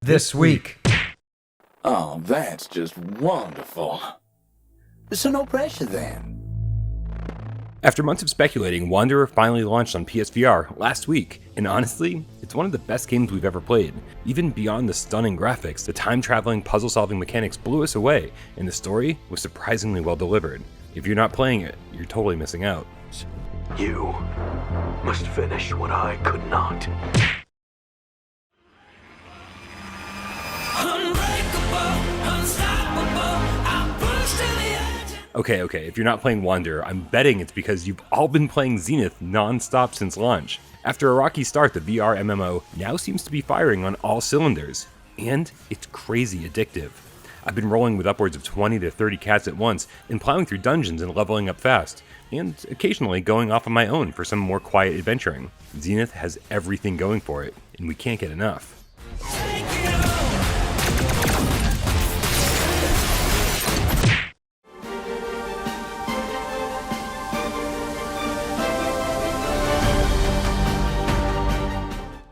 This week. Oh, that's just wonderful. So no pressure then. After months of speculating, Wanderer finally launched on PSVR last week, and honestly, it's one of the best games we've ever played. Even beyond the stunning graphics, the time-traveling, puzzle-solving mechanics blew us away, and the story was surprisingly well delivered. If you're not playing it, you're totally missing out. You must finish what I could not. Okay, if you're not playing Wanderer, I'm betting it's because you've all been playing Zenith non-stop since launch. After a rocky start, the VR MMO now seems to be firing on all cylinders, and it's crazy addictive. I've been rolling with upwards of 20 to 30 cats at once, and plowing through dungeons and leveling up fast, and occasionally going off on my own for some more quiet adventuring. Zenith has everything going for it, and we can't get enough.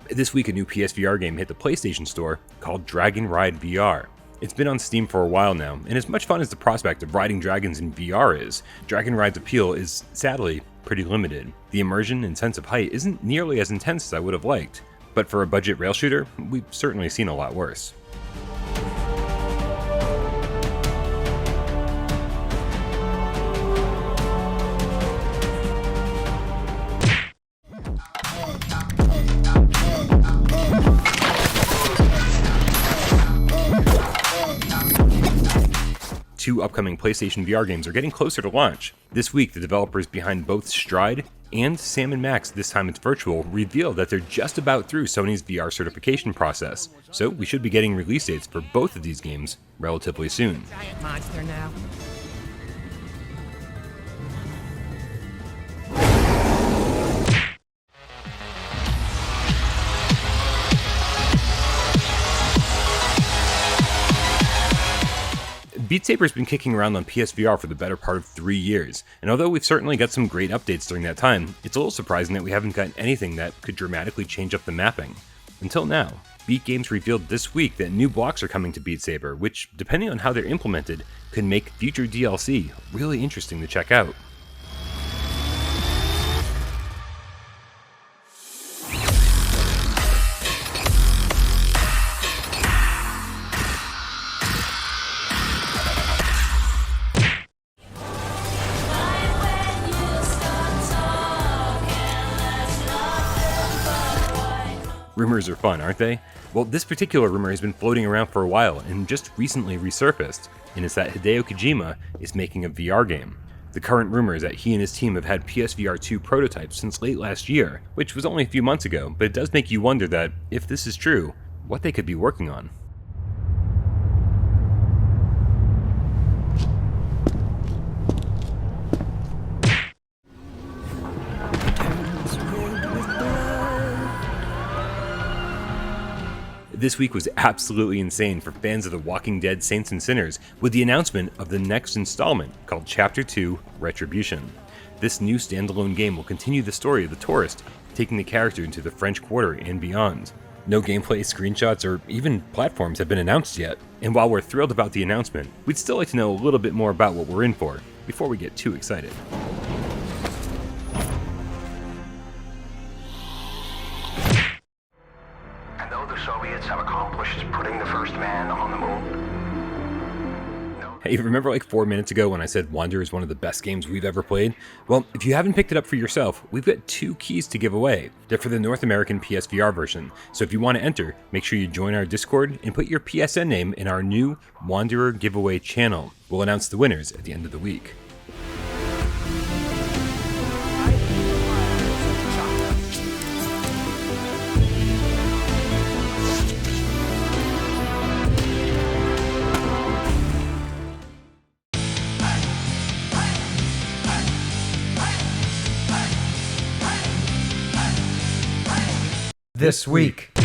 This week, a new PSVR game hit the PlayStation Store called DragonRideVR. It's been on Steam for a while now, and as much fun as the prospect of riding dragons in VR is, Dragon Ride's appeal is, sadly, pretty limited. The immersion and sense of height isn't nearly as intense as I would have liked, but for a budget rail shooter, we've certainly seen a lot worse. Two upcoming PlayStation VR games are getting closer to launch. This week, the developers behind both Stride and Sam & Max, this time it's virtual, revealed that they're just about through Sony's VR certification process. So we should be getting release dates for both of these games relatively soon. Giant monster now. Beat Saber's been kicking around on PSVR for the better part of 3 years, and although we've certainly got some great updates during that time, it's a little surprising that we haven't gotten anything that could dramatically change up the mapping. Until now, Beat Games revealed this week that new blocks are coming to Beat Saber, which, depending on how they're implemented, could make future DLC really interesting to check out. Rumors are fun, aren't they? Well, this particular rumor has been floating around for a while and just recently resurfaced, and it's that Hideo Kojima is making a VR game. The current rumor is that he and his team have had PSVR 2 prototypes since late last year, which was only a few months ago, but it does make you wonder that, if this is true, what they could be working on. This week was absolutely insane for fans of The Walking Dead Saints and Sinners with the announcement of the next installment called Chapter 2 Retribution. This new standalone game will continue the story of the tourist, taking the character into the French Quarter and beyond. No gameplay, screenshots, or even platforms have been announced yet, and while we're thrilled about the announcement, we'd still like to know a little bit more about what we're in for before we get too excited. The Soviets have accomplished putting the first man on the moon. Hey, remember like 4 minutes ago when I said Wanderer is one of the best games we've ever played? Well, if you haven't picked it up for yourself, we've got 2 keys to give away. They're for the North American PSVR version, so if you want to enter, make sure you join our Discord and put your PSN name in our new Wanderer giveaway channel. We'll announce the winners at the end of the week. This week.